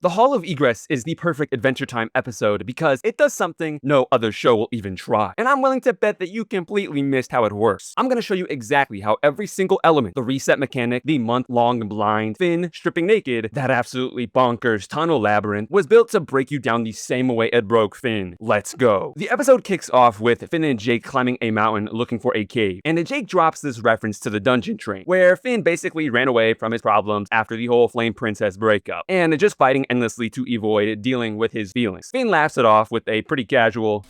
The Hall of Egress is the perfect Adventure Time episode because it does something no other show will even try. And I'm willing to bet that you completely missed how it works. I'm gonna show you exactly how every single element, the reset mechanic, the month-long blind, Finn stripping naked, that absolutely bonkers tunnel labyrinth, was built to break you down the same way it broke Finn. Let's go. The episode kicks off with Finn and Jake climbing a mountain looking for a cave, and Jake drops this reference to the dungeon train, where Finn basically ran away from his problems after the whole Flame Princess breakup, and just fighting endlessly to avoid dealing with his feelings. Finn laughs it off with a pretty casual,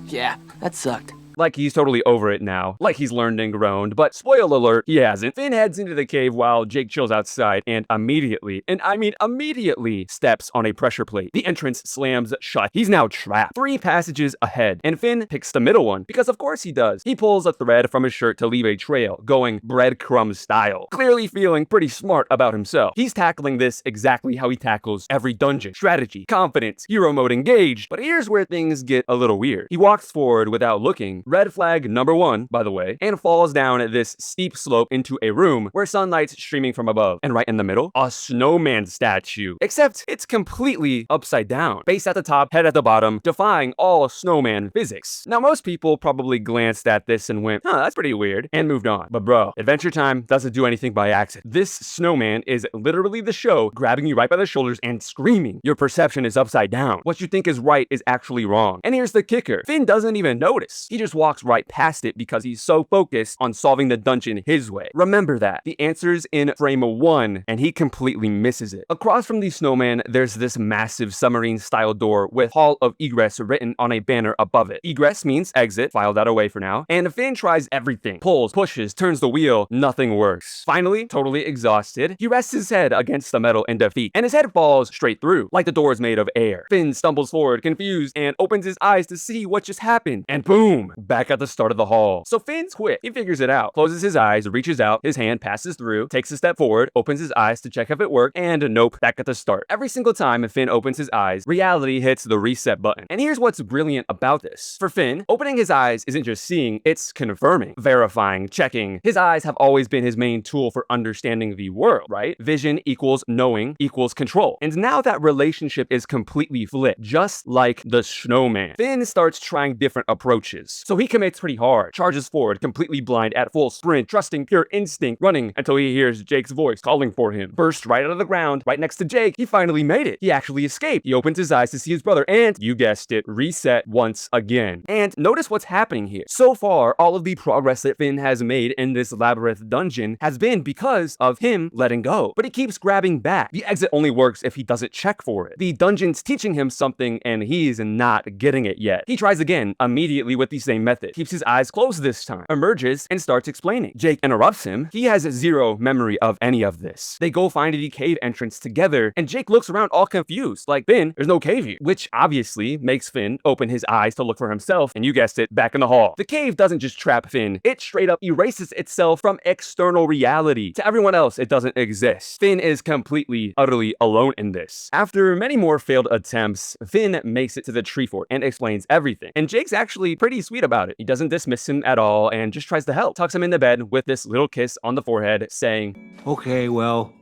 yeah, that sucked. like he's totally over it now, like he's learned and grown, but spoiler alert, he hasn't. Finn heads into the cave while Jake chills outside and immediately, and I mean immediately, steps on a pressure plate. The entrance slams shut. He's now trapped 3 passages ahead, and Finn picks the middle one, because of course he does. He pulls a thread from his shirt to leave a trail, going breadcrumb style, clearly feeling pretty smart about himself. He's tackling this exactly how he tackles every dungeon. Strategy, confidence, hero mode engaged. But here's where things get a little weird. He walks forward without looking, red flag number 1, by the way, and falls down this steep slope into a room where sunlight's streaming from above. And right in the middle, a snowman statue. Except it's completely upside down. Base at the top, head at the bottom, defying all snowman physics. Now most people probably glanced at this and went, that's pretty weird, and moved on. But bro, Adventure Time doesn't do anything by accident. This snowman is literally the show grabbing you right by the shoulders and screaming. Your perception is upside down. What you think is right is actually wrong. And here's the kicker. Finn doesn't even notice. He just walks right past it because he's so focused on solving the dungeon his way. Remember that. The answer's in frame 1, and he completely misses it. Across from the snowman, there's this massive submarine-style door with Hall of Egress written on a banner above it. Egress means exit, file that away for now, and Finn tries everything. Pulls, pushes, turns the wheel, nothing works. Finally, totally exhausted, he rests his head against the metal in defeat, and his head falls straight through, like the door is made of air. Finn stumbles forward, confused, and opens his eyes to see what just happened, and boom! Back at the start of the hall. So Finn's quick. He figures it out, closes his eyes, reaches out, his hand passes through, takes a step forward, opens his eyes to check if it worked, and nope, back at the start. Every single time Finn opens his eyes, reality hits the reset button. And here's what's brilliant about this. For Finn, opening his eyes isn't just seeing, it's confirming, verifying, checking. His eyes have always been his main tool for understanding the world, right? Vision equals knowing equals control. And now that relationship is completely flipped, just like the snowman. Finn starts trying different approaches. So he commits pretty hard, charges forward, completely blind at full sprint, trusting pure instinct, running until he hears Jake's voice calling for him. Burst right out of the ground, right next to Jake. He finally made it. He actually escaped. He opens his eyes to see his brother, and you guessed it, reset once again. And notice what's happening here. So far, all of the progress that Finn has made in this labyrinth dungeon has been because of him letting go. But he keeps grabbing back. The exit only works if he doesn't check for it. The dungeon's teaching him something, and he's not getting it yet. He tries again, immediately with the same method. Keeps his eyes closed this time, emerges, and starts explaining. Jake interrupts him. He has zero memory of any of this. They go find the cave entrance together, and Jake looks around all confused, like, Finn, there's no cave here, which obviously makes Finn open his eyes to look for himself, and you guessed it, back in the hall. The cave doesn't just trap Finn, it straight up erases itself from external reality. To everyone else, it doesn't exist. Finn is completely, utterly alone in this. After many more failed attempts, Finn makes it to the tree fort and explains everything. And Jake's actually pretty sweet about it. He doesn't dismiss him at all and just tries to help. Tucks him in the bed with this little kiss on the forehead, saying, Okay, well,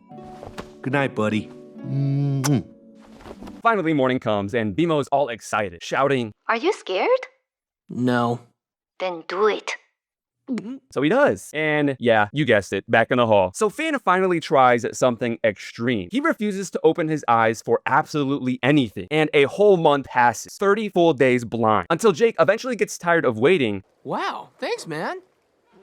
good night, buddy. Finally, morning comes and Bemo's all excited, shouting, Are you scared? No. Then do it. So he does. And yeah, you guessed it, back in the hall. So Finn finally tries something extreme. He refuses to open his eyes for absolutely anything. And a whole month passes, 30 full days blind, until Jake eventually gets tired of waiting. Wow, thanks, man.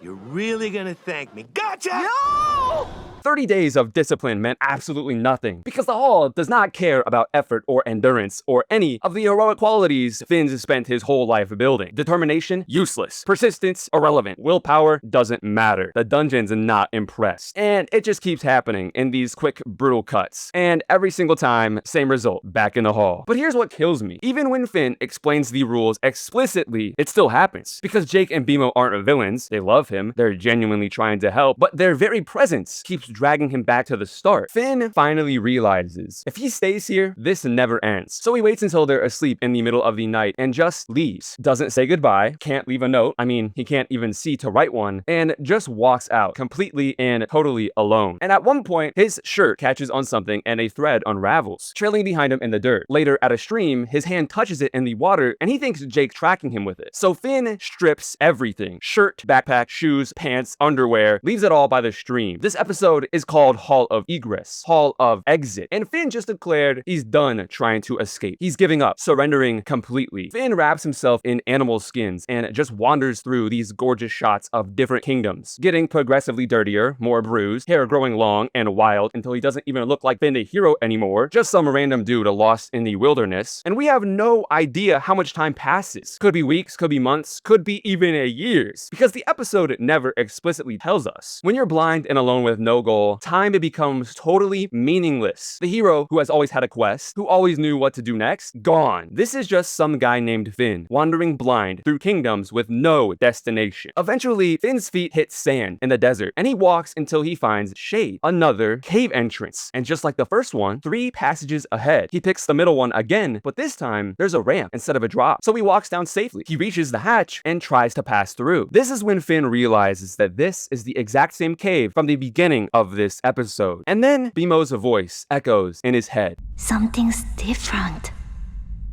You're really gonna thank me. Gotcha! No! 30 days of discipline meant absolutely nothing, because the Hall does not care about effort or endurance or any of the heroic qualities Finn's spent his whole life building. Determination, useless. Persistence, irrelevant. Willpower, doesn't matter. The dungeon's not impressed. And it just keeps happening in these quick, brutal cuts. And every single time, same result, back in the Hall. But here's what kills me. Even when Finn explains the rules explicitly, it still happens. Because Jake and Bemo aren't villains, they love him, they're genuinely trying to help, but their very presence keeps dragging him back to the start. Finn finally realizes if he stays here, this never ends. So he waits until they're asleep in the middle of the night and just leaves. Doesn't say goodbye, can't leave a note. I mean, he can't even see to write one, and just walks out completely and totally alone. And at one point, his shirt catches on something and a thread unravels, trailing behind him in the dirt. Later, at a stream, his hand touches it in the water and he thinks Jake's tracking him with it. So Finn strips everything: shirt, backpack, shoes, pants, underwear, leaves it all by the stream. This episode is called Hall of Egress, Hall of Exit, and Finn just declared he's done trying to escape. He's giving up, surrendering completely. Finn wraps himself in animal skins and just wanders through these gorgeous shots of different kingdoms, getting progressively dirtier, more bruised, hair growing long and wild until he doesn't even look like Finn the hero anymore, just some random dude lost in the wilderness. And we have no idea how much time passes. Could be weeks, could be months, could be even years, because the episode never explicitly tells us. When you're blind and alone with no goal, time becomes totally meaningless. The hero who has always had a quest, who always knew what to do next, gone. This is just some guy named Finn, wandering blind through kingdoms with no destination. Eventually, Finn's feet hit sand in the desert, and he walks until he finds shade, another cave entrance. And just like the first one, 3 passages ahead, he picks the middle one again, but this time, there's a ramp instead of a drop. So he walks down safely. He reaches the hatch and tries to pass through. This is when Finn realizes that this is the exact same cave from the beginning of this episode. And then Bemo's voice echoes in his head. Something's different.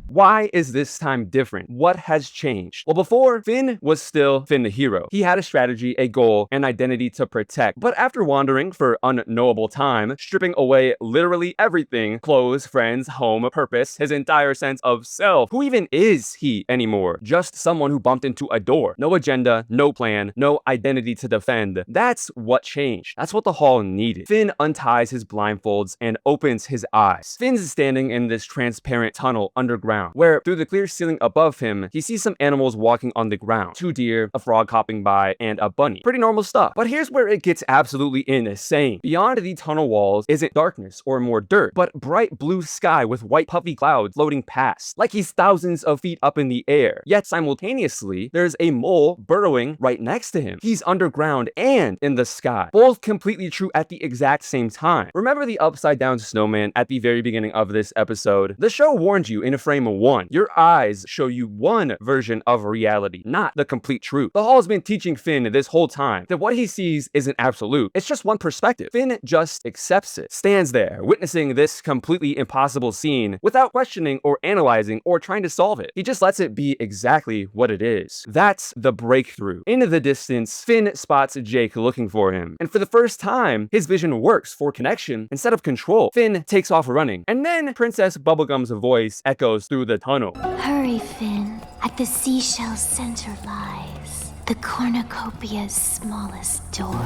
Why is this time different? What has changed? Well, before, Finn was still Finn the hero. He had a strategy, a goal, an identity to protect. But after wandering for unknowable time, stripping away literally everything, clothes, friends, home, purpose, his entire sense of self, who even is he anymore? Just someone who bumped into a door. No agenda, no plan, no identity to defend. That's what changed. That's what the hall needed. Finn unties his blindfolds and opens his eyes. Finn's standing in this transparent tunnel underground, where through the clear ceiling above him, he sees some animals walking on the ground. 2 deer, a frog hopping by, and a bunny. Pretty normal stuff. But here's where it gets absolutely insane. Beyond the tunnel walls isn't darkness or more dirt, but bright blue sky with white puffy clouds floating past, like he's thousands of feet up in the air. Yet simultaneously, there's a mole burrowing right next to him. He's underground and in the sky. Both completely true at the exact same time. Remember the upside down snowman at the very beginning of this episode? The show warned you in a frame 1. Your eyes show you one version of reality, not the complete truth. The Hall's been teaching Finn this whole time that what he sees isn't absolute. It's just one perspective. Finn just accepts it, stands there, witnessing this completely impossible scene without questioning or analyzing or trying to solve it. He just lets it be exactly what it is. That's the breakthrough. In the distance, Finn spots Jake looking for him, and for the first time, his vision works for connection instead of control. Finn takes off running, and then Princess Bubblegum's voice echoes through the tunnel. Hurry, Finn. At the seashell's center lies the cornucopia's smallest door.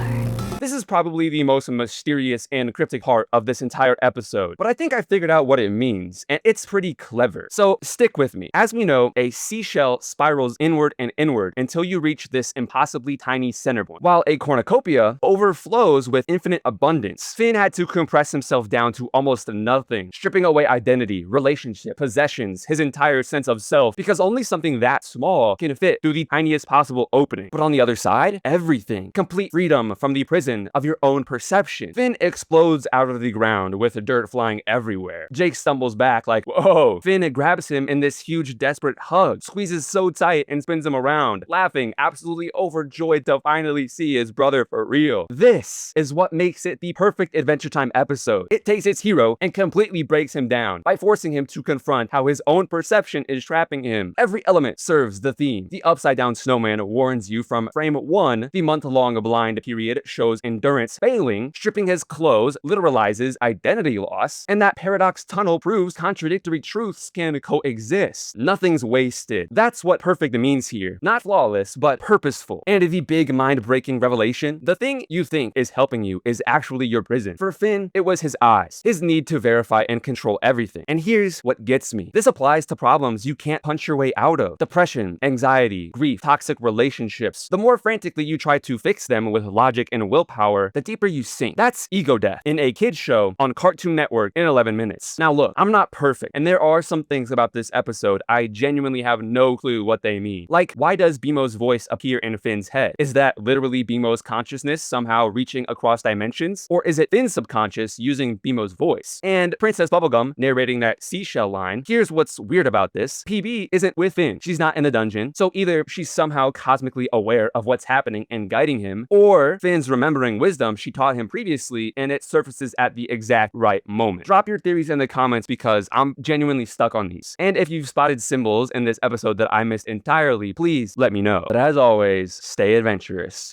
This is probably the most mysterious and cryptic part of this entire episode, but I think I figured out what it means, and it's pretty clever. So stick with me. As we know, a seashell spirals inward and inward until you reach this impossibly tiny center point, while a cornucopia overflows with infinite abundance. Finn had to compress himself down to almost nothing, stripping away identity, relationship, possessions, his entire sense of self, because only something that small can fit through the tiniest possible opening. But on the other side, everything. Complete freedom from the prison of your own perception. Finn explodes out of the ground with dirt flying everywhere. Jake stumbles back like, whoa. Finn grabs him in this huge desperate hug, squeezes so tight and spins him around, laughing, absolutely overjoyed to finally see his brother for real. This is what makes it the perfect Adventure Time episode. It takes its hero and completely breaks him down by forcing him to confront how his own perception is trapping him. Every element serves the theme. The upside down snowman warns you from frame 1, the month-long blind period shows endurance failing, stripping his clothes literalizes identity loss, and that paradox tunnel proves contradictory truths can coexist. Nothing's wasted. That's what perfect means here. Not flawless, but purposeful. And the big mind-breaking revelation, the thing you think is helping you is actually your prison. For Finn, it was his eyes, his need to verify and control everything. And here's what gets me. This applies to problems you can't punch your way out of. Depression, anxiety, grief, toxic relationships, relationships. The more frantically you try to fix them with logic and willpower, the deeper you sink. That's ego death in a kid's show on Cartoon Network in 11 minutes. Now look, I'm not perfect, and there are some things about this episode I genuinely have no clue what they mean. Like, why does BMO's voice appear in Finn's head? Is that literally BMO's consciousness somehow reaching across dimensions? Or is it Finn's subconscious using BMO's voice? And Princess Bubblegum narrating that seashell line. Here's what's weird about this. PB isn't with Finn. She's not in the dungeon, so either she's somehow cosmically aware of what's happening and guiding him, or Finn's remembering wisdom she taught him previously and it surfaces at the exact right moment. Drop your theories in the comments because I'm genuinely stuck on these. And if you've spotted symbols in this episode that I missed entirely, please let me know. But as always, stay adventurous.